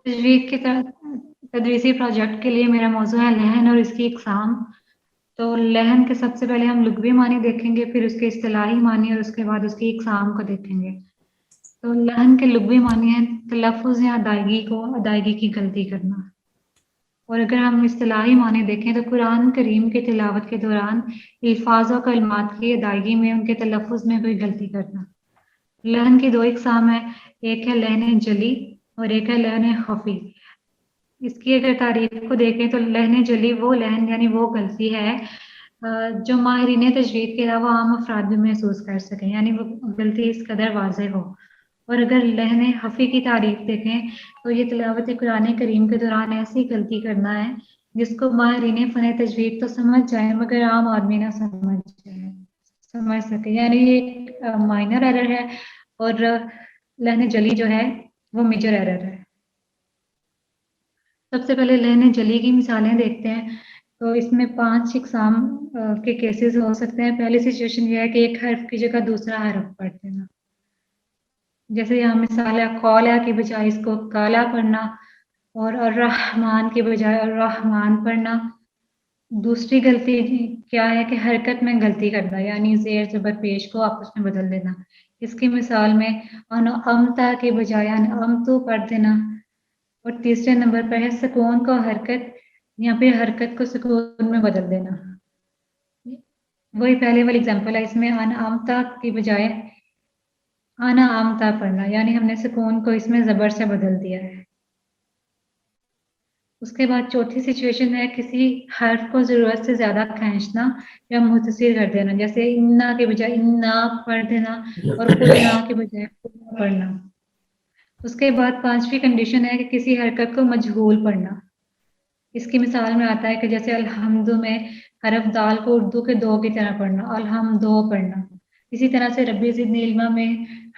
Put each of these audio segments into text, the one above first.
تجوید کی تدریسی پروجیکٹ کے لیے میرا موضوع ہے لحن اور اس کی اقسام. تو لحن کے سب سے پہلے ہم لغوی معنی دیکھیں گے، پھر اس کے اصطلاحی معنی اور اس کے بعد اس کی اقسام کو دیکھیں گے. تو لحن کے لغوی معنی ہیں تلفظ یا ادائیگی کی غلطی کرنا. اور اگر ہم اصطلاحی معنی دیکھیں تو قرآن کریم کی تلاوت کے دوران الفاظ و کلمات کی ادائیگی میں ان کے تلفظ میں کوئی غلطی کرنا. لحن کی دو اقسام ہیں، ایک ہے لحن جلی اور ایک ہے لحن خفی. اس کی اگر تعریف کو دیکھیں تو لحن جلی وہ لحن یعنی وہ غلطی ہے جو ماہرین تجوید کے علاوہ عام افراد بھی محسوس کر سکیں، یعنی وہ غلطی اس قدر واضح ہو. اور اگر لحن خفی کی تعریف دیکھیں تو یہ تلاوت قرآن کریم کے دوران ایسی غلطی کرنا ہے جس کو ماہرین فن تجوید تو سمجھ جائیں مگر عام آدمی نہ سمجھ سکے، یعنی یہ ایک مائنر ایرر ہے اور لحن جلی جو ہے وہ میجر ایرر ہے. سب سے پہلے لحن جلی کی مثالیں دیکھتے ہیں. تو اس میں 5 اقسام کے کیسز ہو سکتے ہیں. پہلی سچویشن یہ ہے کہ ایک حرف کی جگہ دوسرا حرف پڑھ دینا، جیسے یہاں مثال ہے قولا کی بجائے اس کو کالا پڑھنا اور الرحمن کی بجائے الرحمن پڑھنا. دوسری غلطی کیا ہے کہ حرکت میں غلطی کرنا، یعنی زیر زبر پیش کو آپس میں بدل دینا. اس کی مثال میں انعمتا کی بجائے انعمتو پڑھ دینا. اور تیسرے نمبر پر ہے سکون کو حرکت یا پھر حرکت کو سکون میں بدل دینا. وہی پہلے والی اگزامپل ہے، اس میں انعمتا کی بجائے انعمتا پڑھنا، یعنی ہم نے سکون کو اس میں زبر سے بدل دیا ہے. اس کے بعد چوتھی سچویشن ہے کسی حرف کو ضرورت سے زیادہ کھینچنا یا مختصر کر دینا، جیسے انا کے بجائے انا پڑھ دینا اور قلنا کے بجائے قلنا پڑھنا. اس کے بعد پانچویں کنڈیشن ہے کہ کسی حرکت کو مجہول پڑھنا. اس کی مثال میں آتا ہے کہ جیسے الحمد میں حرف دال کو اردو کے دو کی طرح پڑھنا، الحمدو پڑھنا. اسی طرح سے ربی زدنی علما میں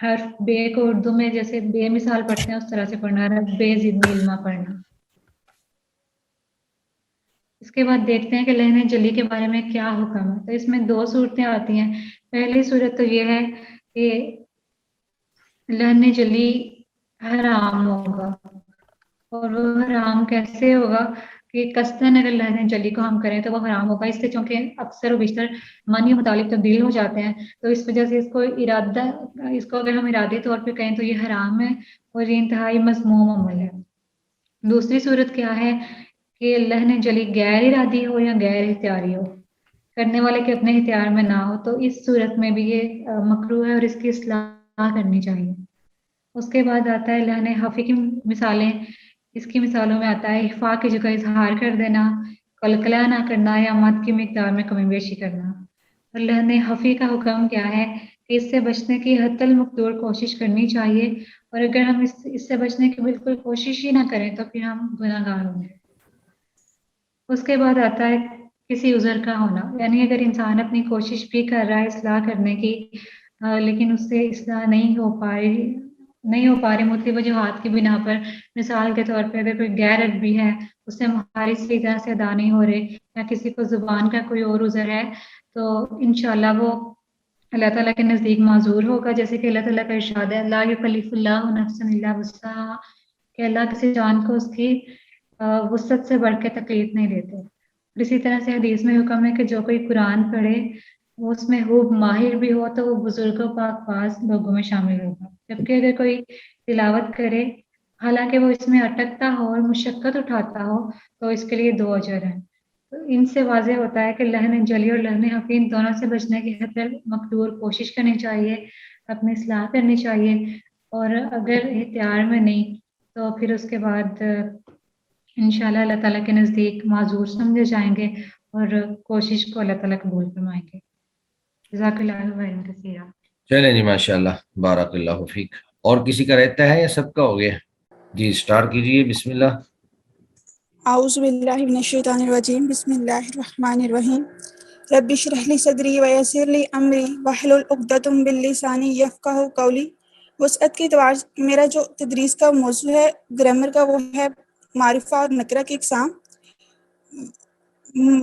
حرف بے کو اردو میں جیسے بے مثال پڑھتے ہیں اس طرح سے پڑھنا، ربی زدنی علما پڑھنا. اس کے بعد دیکھتے ہیں کہ لحن جلی کے بارے میں کیا حکم ہے. تو اس میں 2 صورتیں آتی ہیں. پہلی صورت تو یہ ہے کہ لحن جلی حرام ہوگا، اور وہ حرام کیسے ہوگا کہ قصدن اگر لحن جلی کو ہم کریں تو وہ حرام ہوگا. اس سے چونکہ اکثر و بیشتر معنی مطابق تبدیل ہو جاتے ہیں تو اس وجہ سے اس کو اگر ہم ارادی طور پہ کہیں تو یہ حرام ہے اور یہ انتہائی مذموم عمل ہے. دوسری صورت کیا ہے کہ لحن جلی غیر ارادی ہو یا غیر اختیاری ہو، کرنے والے کے اپنے اختیار میں نہ ہو، تو اس صورت میں بھی یہ مکروہ ہے اور اس کی اصلاح کرنی چاہیے. اس کے بعد آتا ہے لحن خفی کی مثالیں. اس کی مثالوں میں آتا ہے اخفاء کی جگہ اظہار کر دینا، قلقلہ نہ کرنا یا مد کی مقدار میں کمی بیشی کرنا. اور لحن خفی کا حکم کیا ہے کہ اس سے بچنے کی حتی المقدور کوشش کرنی چاہیے، اور اگر ہم اس سے بچنے کی بالکل کوشش ہی نہ کریں تو پھر ہم گناہ گار ہوں گے. اس کے بعد آتا ہے کسی عذر کا ہونا، یعنی اگر انسان اپنی کوشش بھی کر رہا ہے اصلاح کرنے کی لیکن اس سے اصلاح نہیں ہو پا رہی مختلف وجوہات کی بنا پر. مثال کے طور پہ اگر کوئی غیر عربی ہے، اس سے مہاری صحیح طرح سے ادا نہیں ہو رہے، یا کسی کو زبان کا کوئی اور عذر ہے، تو انشاءاللہ وہ اللہ تعالیٰ کے نزدیک معذور ہوگا. جیسے کہ اللہ تعالیٰ کا ارشاد ہے لا یکلف اللہ نفسا الا وسعہا، کہ اللہ کسی جان کو اس کی وسعت سے بڑھ کے تکلیف نہیں دیتے. اور اسی طرح سے حدیث میں حکم ہے کہ جو کوئی قرآن پڑھے وہ اس میں خوب ماہر بھی ہو تو وہ بزرگوں پاک باز لوگوں میں شامل ہوگا. جبکہ اگر کوئی تلاوت کرے حالانکہ وہ اس میں اٹکتا ہو اور مشقت اٹھاتا ہو تو اس کے لیے 2 اجر ہیں. تو ان سے واضح ہوتا ہے کہ لحن جلی اور لحن خفی ان دونوں سے بچنے کی حتی مقدور کوشش کرنی چاہیے، اپنی اصلاح کرنی چاہیے، اور اگر اختیار میں نہیں تو پھر اس کے بعد انشاءاللہ اللہ تعالیٰ کے نزدیک معذور سمجھے جائیں گے اور کوشش کو اللہ تعالیٰ قبول فرمائیں گے. جزاک اللہ خیرا کثیرا. چلیں جی ماشاءاللہ، بارک اللہ فیک. اور کسی کا رہتا ہے یا سب کا ہو گیا؟ جی اسٹارٹ کیجئے، بسم اللہ. اعوذ باللہ من الشیطان الرجیم، بسم اللہ الرحمن الرحیم. رب اشرح لی صدری ویسر لی امری واحلل عقدۃ من لسانی یفقہوا قولی. وسعت کے اعتبار سے میرا جو تدریس کا موضوع ہے گرامر کا وہ ہے معرفہ اور نکرہ کی اقسام.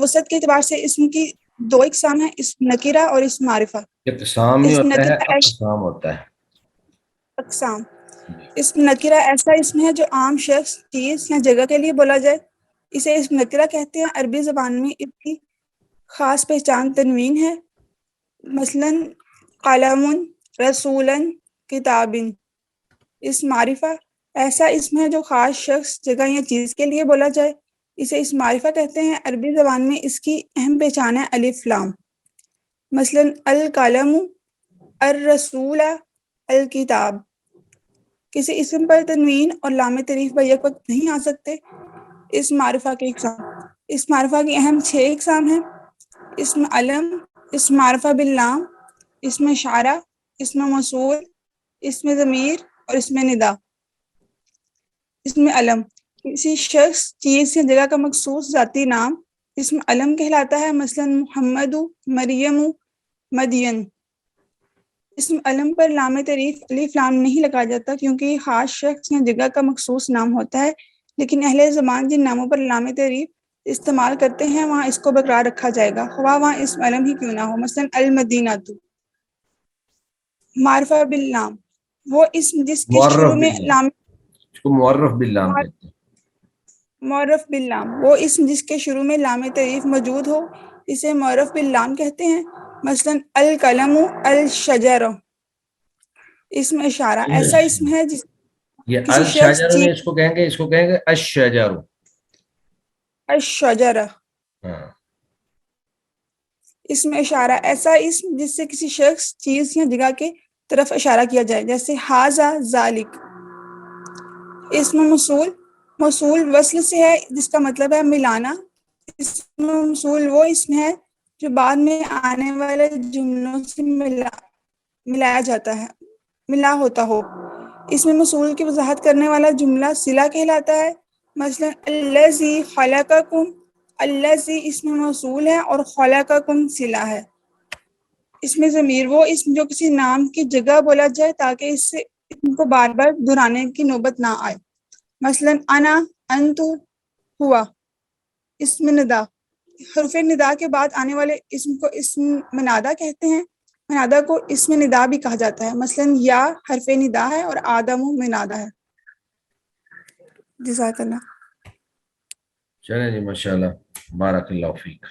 وسعت کے اعتبار سے اسم کی 2 اقسام ہیں، اسم نکرہ اور اسم معرفہ. اقسام نہیں اسم ہوتا ہے، نکرہ اقسام ہوتا ہے. اقسام اسم نکرہ ایسا اسم ہے جو عام شخص، چیز یا جگہ کے لیے بولا جائے، اسے اسم نکرہ کہتے ہیں۔ عربی زبان میں اس کی خاص پہچان تنوین ہے، مثلا قلم، رسولا، کتابن۔ اسم معرفہ ایسا اسم ہے جو خاص شخص، جگہ یا چیز کے لیے بولا جائے، اسے اسم معرفہ کہتے ہیں۔ عربی زبان میں اس کی اہم پہچان ہے الف لام، مثلا القلم، الرسول، الکتاب۔ کسی اسم پر تنوین اور لام تعریف بیک وقت نہیں آ سکتے۔ اسم معرفہ کے اقسام۔ اسم معرفہ کی اہم 6 اقسام ہیں: اسم علم، اسم معرفہ باللام، اسم اشارہ، اسم موصول، اسم ضمیر اور اسم ندا۔ اسم علم کسی شخص، چیز یا جگہ کا مخصوص ذاتی نام اسم علم کہلاتا ہے، مثلا محمد، مریم، مدین۔ اسم علم پر لام تعریف الف لام نہیں لگایا جاتا کیونکہ یہ خاص شخص یا جگہ کا مخصوص نام ہوتا ہے، لیکن اہل زبان جن ناموں پر لام تعریف استعمال کرتے ہیں وہاں اس کو برقرار رکھا جائے گا، خواہ وہاں اسم علم ہی کیوں نہ ہو، مثلا المدینۃ۔ معرفہ باللام وہ اسم جس کے معرف شروع میں باللام، لام اس کو معرف باللام کہتے ہیں۔ معرف باللام وہ اسم جس کے شروع میں لام تعریف موجود ہو، اسے معرف باللام کہتے ہیں، مثلا القلم، الشجر۔ اسم اشارہ ایسا اسم ہے جس یہ کسی شخص، الشجر چیز، میں اس کو کہیں گے الشجر۔ الشجر۔ ہاں، اسم اشارہ ایسا اسم جس سے کسی شخص، چیز یا جگہ کے طرف اشارہ کیا جائے، جیسے ھذا، ذالک۔ اسم موصول موصول وصل سے ہے جس کا مطلب ہے ملانا۔ اسم موصول وہ اسم ہے جو بعد میں آنے والے جملوں سے ملایا جاتا ہے، ملا ہوتا ہو۔ اسم موصول کی وضاحت کرنے والا جملہ صلہ کہلاتا ہے، مثلا الذی خلقکم۔ الذی اسم موصول ہے اور خلقکم صلہ ہے۔ اسم ضمیر وہ اسم جو کسی نام کی جگہ بولا جائے تاکہ اس سے اسم کو بار بار دہرانے کی نوبت نہ آئے، مثلا انا، انتو، ہوا۔ اسم ندا حرف ندا کے بعد آنے والے اسم کو اسم منادہ کہتے ہیں۔ منادہ کو اسم ندا بھی کہا جاتا ہے، مثلا یا حرف ندا ہے اور آدم منادہ ہے۔ جزاک اللہ۔ چلیں جی، ماشاءاللہ، بارک اللہ فیک۔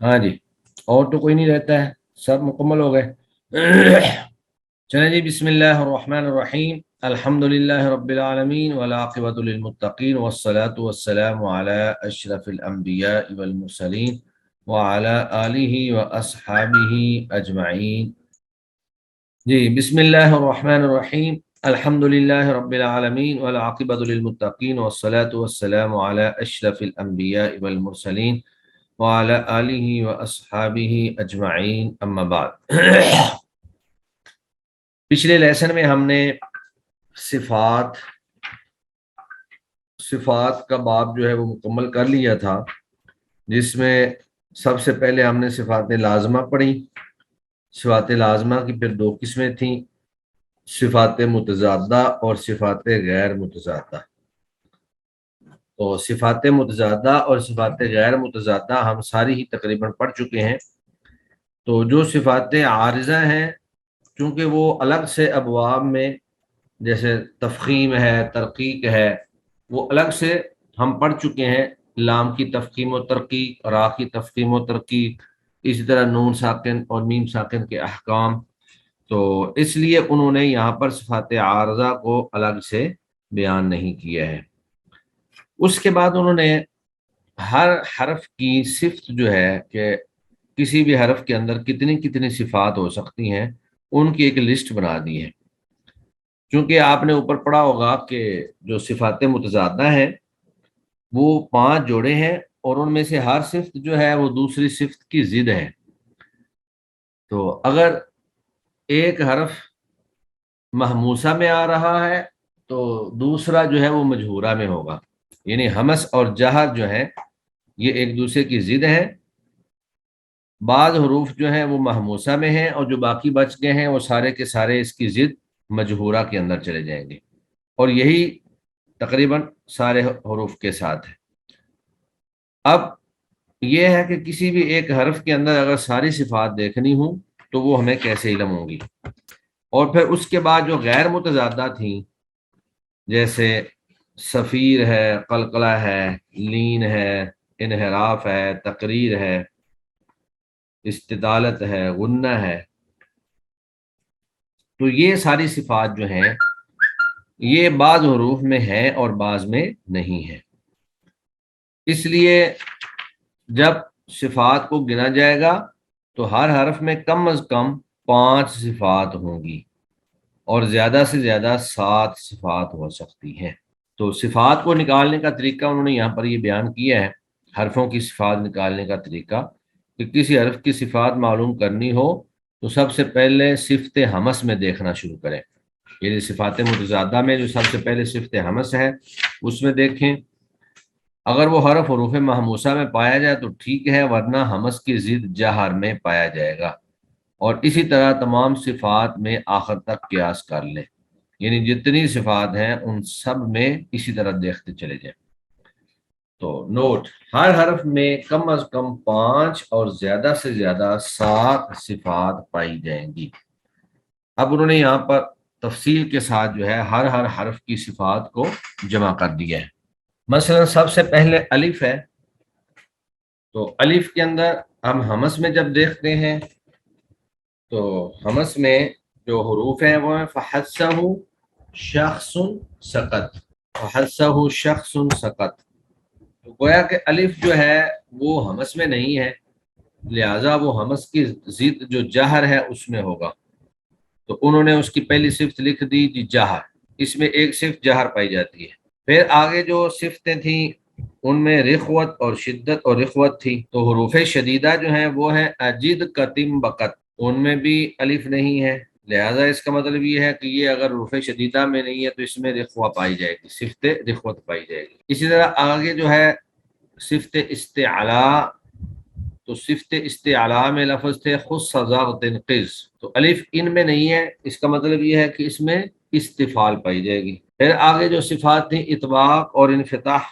ہاں جی، اور تو کوئی نہیں رہتا ہے، سب مکمل ہو گئے۔ چلیں جی، بسم اللہ الرحمن الرحیم، الحمد للہ رب العالمین والعاقبۃ للمتقین والصلاة والسلام علی اشرف الانبیاء والمرسلین وعلی آلہ واصحابہ اجمعین۔ جی، بسم اللہ الرحمن الرحیم، الحمد للہ رب العالمین والعاقبۃ للمتقین والصلاة والسلام علی اشرف الانبیاء والمرسلین وعلی آلہ واصحابہ اجمعین، اما بعد۔ پچھلے لیسن میں ہم نے صفات کا باب جو ہے وہ مکمل کر لیا تھا، جس میں سب سے پہلے ہم نے صفات لازمہ پڑھی۔ صفات لازمہ کی پھر 2 قسمیں تھیں، صفات متضادہ اور صفات غیر متضادہ۔ تو صفات متضادہ اور صفات غیر متضادہ ہم ساری ہی تقریباً پڑھ چکے ہیں۔ تو جو صفات عارضہ ہیں، چونکہ وہ الگ سے ابواب میں، جیسے تفخیم ہے، ترقیق ہے، وہ الگ سے ہم پڑھ چکے ہیں۔ لام کی تفخیم و ترقیق، را کی تفخیم و ترقیق، اسی طرح نون ساکن اور میم ساکن کے احکام۔ تو اس لیے انہوں نے یہاں پر صفات عارضہ کو الگ سے بیان نہیں کیا ہے۔ اس کے بعد انہوں نے ہر حرف کی صفت جو ہے کہ کسی بھی حرف کے اندر کتنی کتنی صفات ہو سکتی ہیں، ان کی ایک لسٹ بنا دی ہے۔ چونکہ آپ نے اوپر پڑھا ہوگا کہ جو صفات متضادہ ہیں وہ 5 جوڑے ہیں، اور ان میں سے ہر صفت جو ہے وہ دوسری صفت کی ضد ہے۔ تو اگر ایک حرف محموسہ میں آ رہا ہے تو دوسرا جو ہے وہ مجہورہ میں ہوگا، یعنی ہمس اور جہر جو ہے یہ ایک دوسرے کی ضد ہیں۔ بعض حروف جو ہیں وہ محموسہ میں ہیں، اور جو باقی بچ گئے ہیں وہ سارے کے سارے اس کی ضد مجہورہ کے اندر چلے جائیں گے، اور یہی تقریباً سارے حروف کے ساتھ ہے۔ اب یہ ہے کہ کسی بھی ایک حرف کے اندر اگر ساری صفات دیکھنی ہوں تو وہ ہمیں کیسے علم ہوں گی، اور پھر اس کے بعد جو غیر متضادہ تھیں جیسے سفیر ہے، قلقلہ ہے، لین ہے، انحراف ہے، تقریر ہے، استطالت ہے، غنہ ہے، تو یہ ساری صفات جو ہیں یہ بعض حروف میں ہیں اور بعض میں نہیں ہیں۔ اس لیے جب صفات کو گنا جائے گا تو ہر حرف میں کم از کم 5 صفات ہوں گی اور زیادہ سے زیادہ 7 صفات ہو سکتی ہیں۔ تو صفات کو نکالنے کا طریقہ انہوں نے یہاں پر یہ بیان کیا ہے، حرفوں کی صفات نکالنے کا طریقہ، کہ کسی حرف کی صفات معلوم کرنی ہو تو سب سے پہلے صفت ہمس میں دیکھنا شروع کریں، یعنی صفات متضادہ میں جو سب سے پہلے صفت ہمس ہے اس میں دیکھیں، اگر وہ حرف حروف محموسہ میں پایا جائے تو ٹھیک ہے، ورنہ ہمس کی ضد جہر میں پایا جائے گا، اور اسی طرح تمام صفات میں آخر تک قیاس کر لیں، یعنی جتنی صفات ہیں ان سب میں اسی طرح دیکھتے چلے جائیں۔ تو نوٹ، ہر حرف میں کم از کم 5 اور زیادہ سے زیادہ 7 صفات پائی جائیں گی۔ اب انہوں نے یہاں پر تفصیل کے ساتھ جو ہے ہر حرف کی صفات کو جمع کر دیا ہے۔ مثلا سب سے پہلے الف ہے، تو الف کے اندر ہم ہمس میں جب دیکھتے ہیں تو ہمس میں جو حروف ہیں وہ ہیں فحسہ شخص سقط، فحسہ شخص سقط، تو گویا کہ الف جو ہے وہ ہمس میں نہیں ہے، لہذا وہ ہمس کی ضد جو جہر ہے اس میں ہوگا، تو انہوں نے اس کی پہلی صفت لکھ دی جی جہر، اس میں ایک صفت جہر پائی جاتی ہے۔ پھر آگے جو صفتیں تھیں ان میں رخوت اور شدت اور رخوت تھی، تو حروف شدیدہ جو ہیں وہ ہیں اجد قتم بقت، ان میں بھی الف نہیں ہے، لہذا اس کا مطلب یہ ہے کہ یہ اگر حروف شدیدہ میں نہیں ہے تو اس میں رخوہ پائی جائے گی، صفت رخوت پائی جائے گی۔ اسی طرح آگے جو ہے صفت استعلاء، تو صفت استعلاء میں لفظ تھے خص ضغط قز، تو الف ان میں نہیں ہے، اس کا مطلب یہ ہے کہ اس میں استفال پائی جائے گی۔ پھر آگے جو صفات تھیں اطباق اور انفتاح،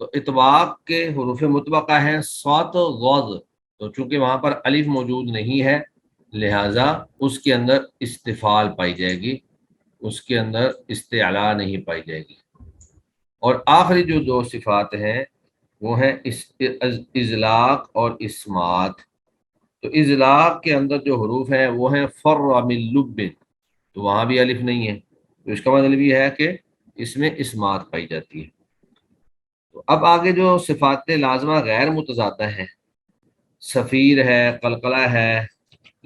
تو اطباق کے حروف مطبقہ ہیں صاد غض، تو چونکہ وہاں پر الف موجود نہیں ہے لہٰذا اس کے اندر استفال پائی جائے گی، اس کے اندر استعلاء نہیں پائی جائے گی۔ اور آخری جو 2 صفات ہیں وہ ہیں اذلاق اور اسمات، تو اذلاق کے اندر جو حروف ہیں وہ ہیں فر من لب، تو وہاں بھی الف نہیں ہے، تو اس کا مطلب یہ ہے کہ اس میں اسمات پائی جاتی ہے۔ تو اب آگے جو صفات لازمہ غیر متضادہ ہیں، سفیر ہے، قلقلہ ہے،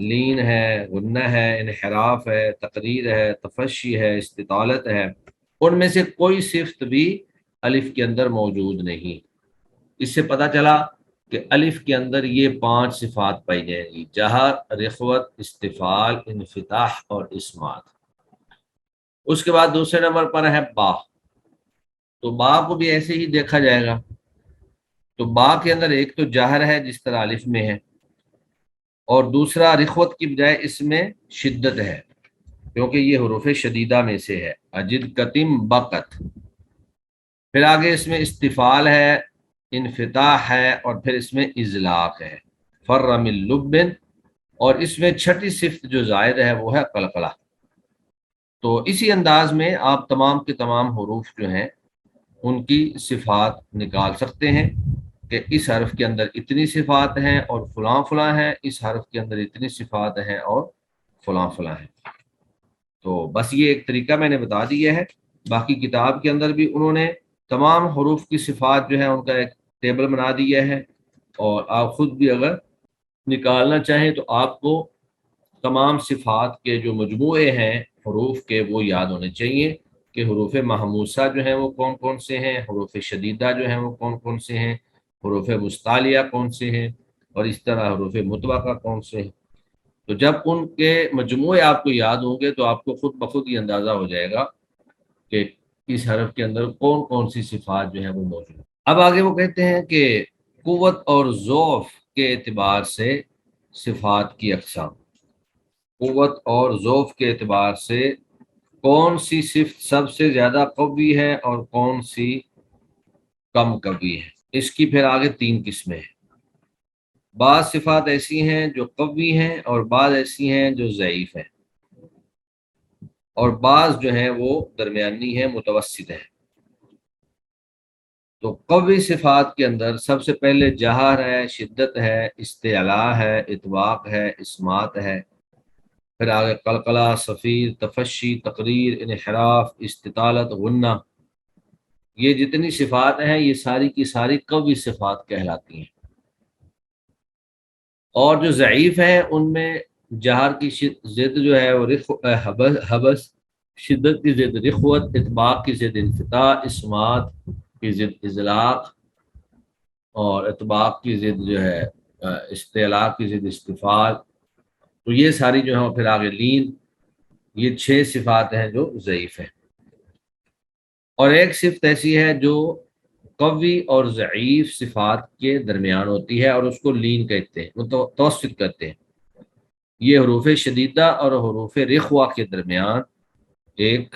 لین ہے، غنہ ہے، انحراف ہے، تقریر ہے، تفشی ہے، استطالت ہے، ان میں سے کوئی صفت بھی الف کے اندر موجود نہیں۔ اس سے پتہ چلا کہ الف کے اندر یہ 5 صفات پائی جائیں گی، جہر، رخوت، استفال، انفتاح اور اسمات۔ اس کے بعد دوسرے نمبر پر ہے با، تو با کو بھی ایسے ہی دیکھا جائے گا، تو با کے اندر ایک تو جہر ہے جس طرح الف میں ہے، اور دوسرا رخوت کی بجائے اس میں شدت ہے کیونکہ یہ حروف شدیدہ میں سے ہے، اجد قتم بقت۔ پھر آگے اس میں استفال ہے، انفتاح ہے، اور پھر اس میں اذلاق ہے، فر من لب، اور اس میں چھٹی صفت جو زائد ہے وہ ہے قلقلہ۔ تو اسی انداز میں آپ تمام کے تمام حروف جو ہیں ان کی صفات نکال سکتے ہیں کہ اس حرف کے اندر اتنی صفات ہیں اور فلاں فلاں ہیں، اس حرف کے اندر اتنی صفات ہیں اور فلاں فلاں ہیں۔ تو بس یہ ایک طریقہ میں نے بتا دیا ہے، باقی کتاب کے اندر بھی انہوں نے تمام حروف کی صفات جو ہے ان کا ایک ٹیبل بنا دیا ہے، اور آپ خود بھی اگر نکالنا چاہیں تو آپ کو تمام صفات کے جو مجموعے ہیں حروف کے وہ یاد ہونے چاہیے کہ حروف محموسہ جو ہیں وہ کون کون سے ہیں، حروف شدیدہ جو ہیں وہ کون کون سے ہیں، حروف مستعلیہ کون سے ہیں، اور اس طرح حروف مطبقہ کون سے ہیں۔ تو جب ان کے مجموعے آپ کو یاد ہوں گے تو آپ کو خود بخود یہ اندازہ ہو جائے گا کہ اس حرف کے اندر کون کون سی صفات جو ہیں وہ موجود ہیں۔ اب آگے وہ کہتے ہیں کہ قوت اور ضعف کے اعتبار سے صفات کی اقسام، قوت اور ضعف کے اعتبار سے کون سی صفت سب سے زیادہ قوی ہے اور کون سی کم قوی ہے، اس کی پھر آگے 3 قسمیں ہیں۔ بعض صفات ایسی ہیں جو قوی ہیں اور بعض ایسی ہیں جو ضعیف ہیں۔ اور بعض جو ہیں وہ درمیانی ہیں، متوسط ہیں۔ تو قوی صفات کے اندر سب سے پہلے جہر ہے، شدت ہے، استعلاء ہے، اطباق ہے، اسمات ہے، پھر آگے قلقلہ، صفیر، تفشی، تقریر، انحراف، استطالت، غنہ، یہ جتنی صفات ہیں یہ ساری کی ساری قوی صفات کہلاتی ہیں۔ اور جو ضعیف ہیں ان میں جہر کی ضد جو ہے وہ حبس، شدت کی ضد رخوت، اطباق کی ضد انفتاح، اسمات کی ضد اذلاق، اور اطباق کی ضد جو ہے استعلاء کی ضد استفال۔ تو یہ ساری جو ہے پھر آگے لین، یہ 6 صفات ہیں جو ضعیف ہیں۔ اور ایک صفت ایسی ہے جو قوی اور ضعیف صفات کے درمیان ہوتی ہے اور اس کو لین کہتے ہیں، متوسط کہتے ہیں۔ یہ حروف شدیدہ اور حروف رخوہ کے درمیان ایک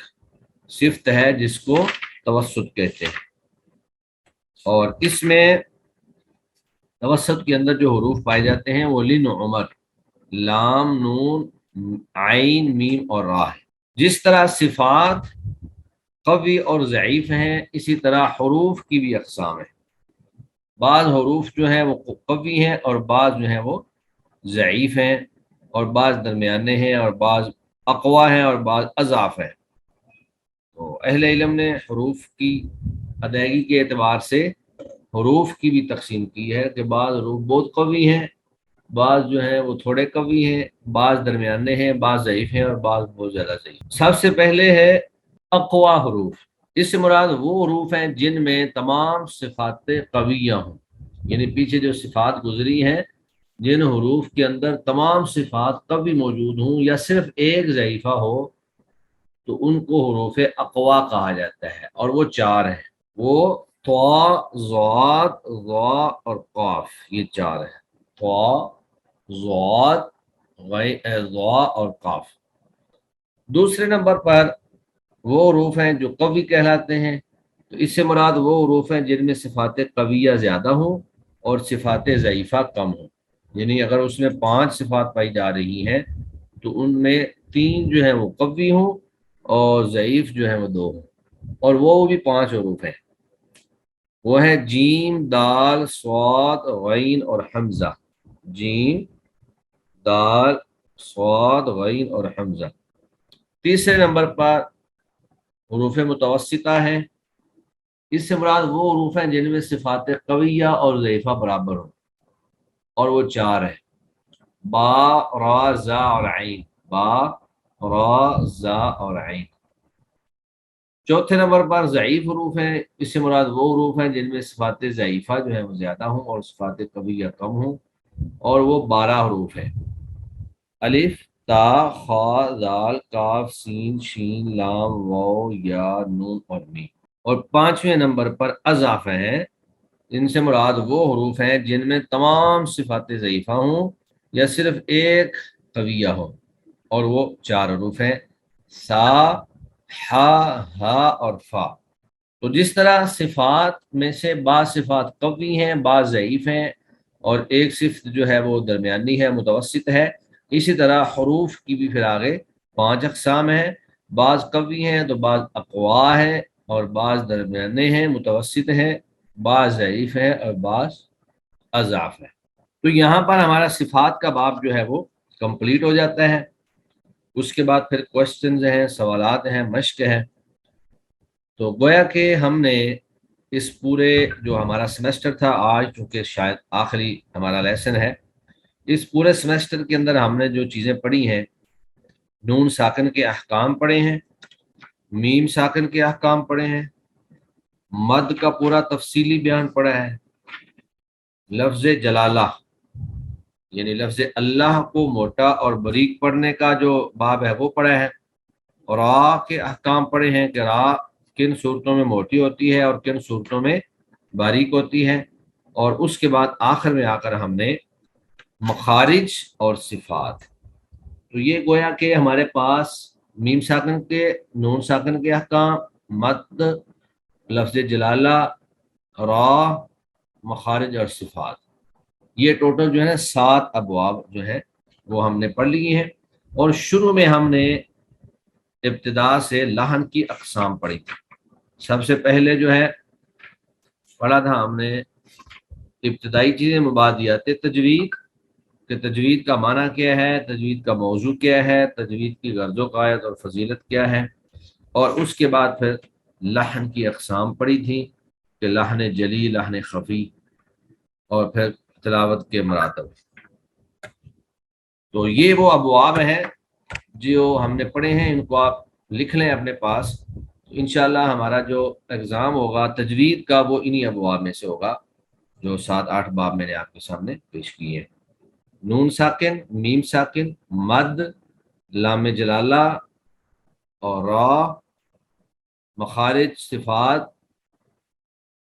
صفت ہے جس کو توسط کہتے ہیں۔ اور اس میں توسط کے اندر جو حروف پائے جاتے ہیں وہ لن عمر، لام، نون، عین، میم اور را ہے۔ جس طرح صفات قوی اور ضعیف ہیں اسی طرح حروف کی بھی اقسام ہیں۔ بعض حروف جو ہیں وہ قوی ہیں اور بعض جو ہیں وہ ضعیف ہیں، اور بعض درمیانے ہیں اور بعض اقوا ہیں اور بعض اضعاف ہیں۔ تو اہل علم نے حروف کی ادائیگی کے اعتبار سے حروف کی بھی تقسیم کی ہے کہ بعض حروف بہت قوی ہیں، بعض جو ہیں وہ تھوڑے قوی ہیں، بعض درمیانے ہیں، بعض ضعیف ہیں اور بعض بہت زیادہ ضعیف۔ سب سے پہلے ہے اقوا حروف۔ اس سے مراد وہ حروف ہیں جن میں تمام صفات قویہ ہوں، یعنی پیچھے جو صفات گزری ہیں جن حروف کے اندر تمام صفات قوی موجود ہوں یا صرف ایک ضعیفہ ہو تو ان کو حروف اقوا کہا جاتا ہے، اور وہ 4 ہیں۔ وہ طا، ضاد، ظا اور قاف، یہ 4 ہیں۔ طا، ضاد، ظا اور قاف۔ دوسرے نمبر پر وہ حروف ہیں جو قوی کہلاتے ہیں، تو اس سے مراد وہ حروف ہیں جن میں صفات قویہ زیادہ ہوں اور صفات ضعیفہ کم ہوں، یعنی اگر اس میں 5 صفات پائی جا رہی ہیں تو ان میں 3 جو ہیں وہ قوی ہوں اور ضعیف جو ہیں وہ 2 ہوں، اور وہ بھی 5 حروف ہیں۔ وہ ہے جیم، دال، صاد، غین اور حمزہ۔ جیم، دال، صاد، غین اور حمزہ۔ تیسرے نمبر پر حروف متوسطہ ہیں۔ اس سے مراد وہ حروف ہیں جن میں صفات قویہ اور ضعیفہ برابر ہوں، اور وہ 4 ہیں۔ با، را، زا اور عین۔ با، را، زا اور عین۔ چوتھے نمبر پر ضعیف حروف ہیں۔ اس سے مراد وہ حروف ہیں جن میں صفات ضعیفہ جو ہیں وہ زیادہ ہوں اور صفات قویہ کم ہوں، اور وہ 12 حروف ہیں۔ الف، تا، خا، دال، کاف، سین، شین، لام، واو، یا، نون اور میم۔ اور 5ویں نمبر پر اضعاف ہیں۔ ان سے مراد وہ حروف ہیں جن میں تمام صفات ضعیفہ ہوں یا صرف ایک قویہ ہو، اور وہ 4 حروف ہیں، سا، ہا، ہا اور فا۔ تو جس طرح صفات میں سے بعض صفات قوی ہیں، بعض ضعیف ہیں، اور ایک صفت جو ہے وہ درمیانی ہے، متوسط ہے، اسی طرح حروف کی بھی پھر آگے 5 اقسام ہیں۔ بعض قوی ہیں تو بعض اقوا ہیں، اور بعض درمیانے ہیں، متوسط ہیں، بعض ضعیف ہیں اور بعض اضعاف ہیں۔ تو یہاں پر ہمارا صفات کا باب جو ہے وہ کمپلیٹ ہو جاتا ہے۔ اس کے بعد پھر کوشچنز ہیں، سوالات ہیں، مشق ہے۔ تو گویا کہ ہم نے اس پورے جو ہمارا سیمسٹر تھا، آج چونکہ شاید آخری ہمارا لیسن ہے، اس پورے سیمسٹر کے اندر ہم نے جو چیزیں پڑھی ہیں، نون ساکن کے احکام پڑھے ہیں، میم ساکن کے احکام پڑھے ہیں، مد کا پورا تفصیلی بیان پڑھا ہے، لفظ جلالہ یعنی لفظ اللہ کو موٹا اور باریک پڑھنے کا جو باب ہے وہ پڑھا ہے، اور را کے احکام پڑھے ہیں کہ را کن صورتوں میں موٹی ہوتی ہے اور کن صورتوں میں باریک ہوتی ہے، اور اس کے بعد آخر میں آ کر ہم نے مخارج اور صفات۔ تو یہ گویا کہ ہمارے پاس میم ساکن کے، نون ساکن کے احکام، مد، لفظ جلالہ، را، مخارج اور صفات، یہ ٹوٹل جو ہے 7 ابواب جو ہے وہ ہم نے پڑھ لیے ہیں۔ اور شروع میں ہم نے ابتدا سے لحن کی اقسام پڑھی تھی. سب سے پہلے جو ہے پڑھا تھا ہم نے ابتدائی چیزیں مبادیات تجوید کہ تجوید کا معنی کیا ہے، تجوید کا موضوع کیا ہے، تجوید کی غرض و غایت اور فضیلت کیا ہے، اور اس کے بعد پھر لحن کی اقسام پڑھی تھی کہ لحن جلی، لحن خفی، اور پھر تلاوت کے مراتب. تو یہ وہ ابواب ہیں جو ہم نے پڑھے ہیں، ان کو آپ لکھ لیں اپنے پاس. انشاءاللہ ہمارا جو ایگزام ہوگا تجوید کا وہ انہی ابواب میں سے ہوگا جو 7-8 باب میں نے آپ کے سامنے پیش کیے ہیں. نون ساکن، میم ساکن، مد، لام جلالہ اور را، مخارج، صفات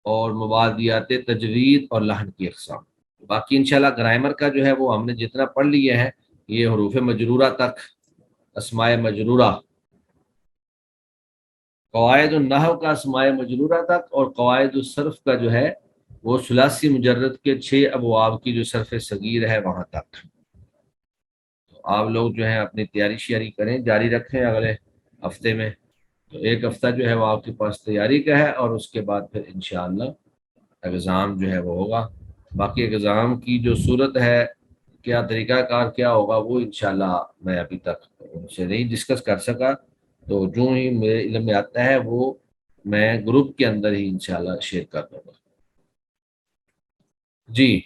اور مبادیات تجوید اور لحن کی اقسام. باقی انشاءاللہ گرامر کا جو ہے وہ ہم نے جتنا پڑھ لیا ہے، یہ حروف مجرورہ تک، اسماء مجرورہ، قواعد النحو کا اسماء مجرورہ تک، اور قواعد الصرف کا جو ہے وہ ثلاثی مجرد کے 6 ابواب کی جو صرف صغیر ہے وہاں تک. تو آپ لوگ جو ہیں اپنی تیاری شیاری کریں، جاری رکھیں. اگلے ہفتے میں تو ایک ہفتہ جو ہے وہ آپ کے پاس تیاری کا ہے، اور اس کے بعد پھر انشاءاللہ ایگزام جو ہے وہ ہوگا. باقی ایگزام کی جو صورت ہے، کیا طریقہ کار کیا ہوگا، وہ انشاءاللہ میں ابھی تک ان سے نہیں ڈسکس کر سکا. تو جو ہی میرے علم میں آتا ہے وہ میں گروپ کے اندر ہی انشاءاللہ شیئر کر دوں گا. جی،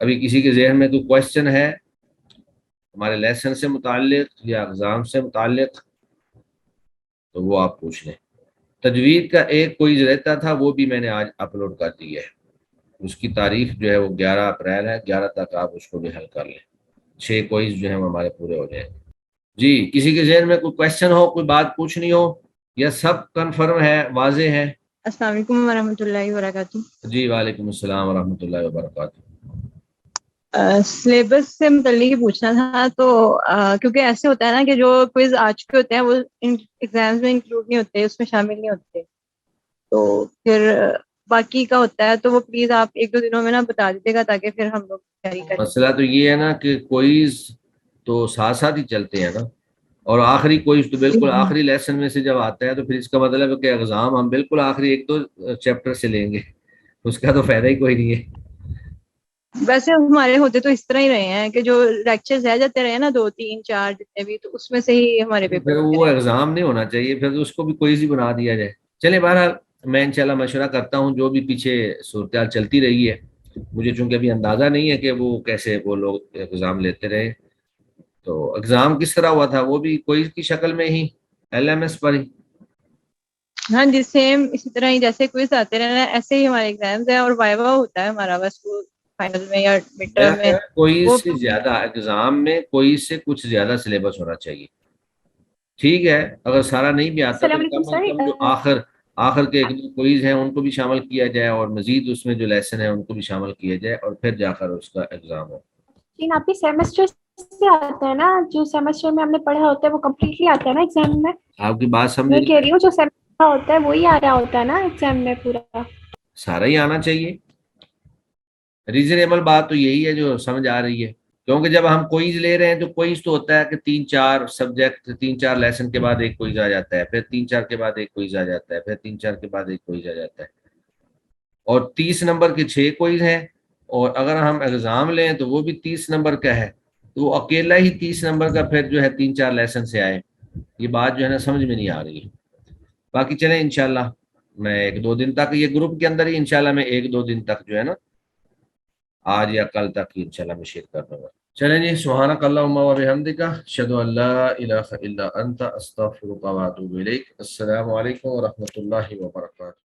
ابھی کسی کے ذہن میں کوئی کوشچن ہے ہمارے لیسن سے متعلق یا ایگزام سے متعلق تو وہ آپ پوچھ لیں. تجوید کا ایک کوئز رہتا تھا، وہ بھی میں نے آج اپلوڈ کر دی ہے. اس کی تاریخ جو ہے وہ 11 اپریل ہے. 11 تک آپ اس کو بھی حل کر لیں. 6 کوئز جو ہیں وہ ہمارے پورے ہو جائیں. جی، کسی کے ذہن میں کوئی کوشچن ہو، کوئی بات پوچھنی ہو، یا سب کنفرم ہے، واضح ہے؟ السلام علیکم ورحمۃ اللہ وبرکاتہ. جی وعلیکم السلام ورحمۃ اللہ وبرکاتہ. سلیبس سے متعلق ہی پوچھنا تھا. تو کیونکہ ایسے ہوتا ہے نا کہ جو کوئز آ چکے ہوتے ہیں وہ ایگزامز میں انکلوڈ نہیں ہوتے، اس میں شامل نہیں ہوتے، تو پھر باقی کا ہوتا ہے. تو وہ پلیز آپ 1-2 دنوں میں نا بتا دیجیے گا تاکہ پھر ہم لوگ تیاری کریں. مسئلہ تو یہ ہے نا کہ کوئز تو ساتھ ساتھ ہی چلتے ہیں نا، اور آخری کوئز تو بالکل آخری لیسن میں سے جب آتا ہے تو پھر اس کا مطلب ہے کہ ایگزام ہم بالکل آخری 1-2 چیپٹر سے لیں گے، اس کا تو فائدہ ہی کوئی نہیں ہے. ویسے ہمارے ہوتے تو اس طرح ہی رہے ہیں کہ جو لیکچرز رہ جاتے رہے نا 2-3-4 جتنے بھی، تو اس میں سے ہی ہمارے پھر پیپر وہ ایگزام نہیں ہونا چاہیے، پھر اس کو بھی کوئز ہی بنا دیا جائے. چلے بہرحال میں انشاءاللہ مشورہ کرتا ہوں. جو بھی پیچھے صورتحال چلتی رہی ہے، مجھے چونکہ ابھی اندازہ نہیں ہے کہ وہ کیسے وہ لوگ ایگزام لیتے رہے. تو ایگزام کس طرح ہوا تھا؟ وہ بھی کوئز کی شکل میں ہی، LMS پر ہی؟ ہاں جی، سیم اسی طرح ہی جیسے کوئز آتے رہنا ایسے ہی ہمارے ایگزامز ہیں، اور وائوا ہوتا ہے ہمارا بس وہ فائنل میں یا مڈ ٹرم میں. کوئز وہ سے زیادہ ایگزام میں کوئز سے کچھ زیادہ سلیبس ہونا چاہیے. ٹھیک ہے، اگر سارا نہیں بھی آتا تو کم از کم جو آخر کے 1-2 کوئز ہیں ان کو بھی شامل کیا جائے، اور مزید اس میں جو لیسن ہیں ان کو بھی شامل کیا جائے، اور پھر جا کر اس کا ایگزام ہو. آپ کی سیمسٹر سے آتا ہے نا، جو سیمسٹر میں ہم نے پڑھا ہوتا ہے وہ کمپلیٹلی آتا ہے نا ایگزام میں؟ آپ کی بات سمجھ میں نہیں کہہ رہی ہوں جو سیمسٹر ہوتا ہے وہی آ رہا ہوتا ہے نا ایگزام میں پورا؟ سارا ہی آنا چاہیے. ریزنیبل بات تو یہی ہے جو سمجھ آ رہی ہے، کیونکہ جب ہم کوئز لے رہے ہیں تو کوئز تو ہوتا ہے کہ 3-4 سبجیکٹ، 3-4 لیسن کے بعد ایک کوئز آ جاتا ہے، پھر 3-4 کے بعد ایک کوئز آ جاتا ہے، پھر 3-4 کے بعد ایک کوئز آ جاتا ہے، اور 30 نمبر کے 6 کوئز ہیں. اور اگر ہم ایگزام لیں تو وہ بھی 30 نمبر کا ہے، تو وہ اکیلا ہی 30 نمبر کا پھر جو ہے 3-4 لیسن سے آئے. یہ بات جو ہے نا سمجھ میں نہیں آ رہی ہے. باقی چلیں انشاءاللہ میں 1-2 دن تک یہ گروپ کے اندر ہی انشاءاللہ میں 1-2 دن تک جو ہے نا آج یا کل تک انشاءاللہ میں شیئر کر دوں گا. چلیں جی، سبحانک اللہم و بحمدک، اشہد ان لا الہ الا انت، استغفرک و اتوب الیک. السلام علیکم و رحمۃ اللہ وبرکاتہ.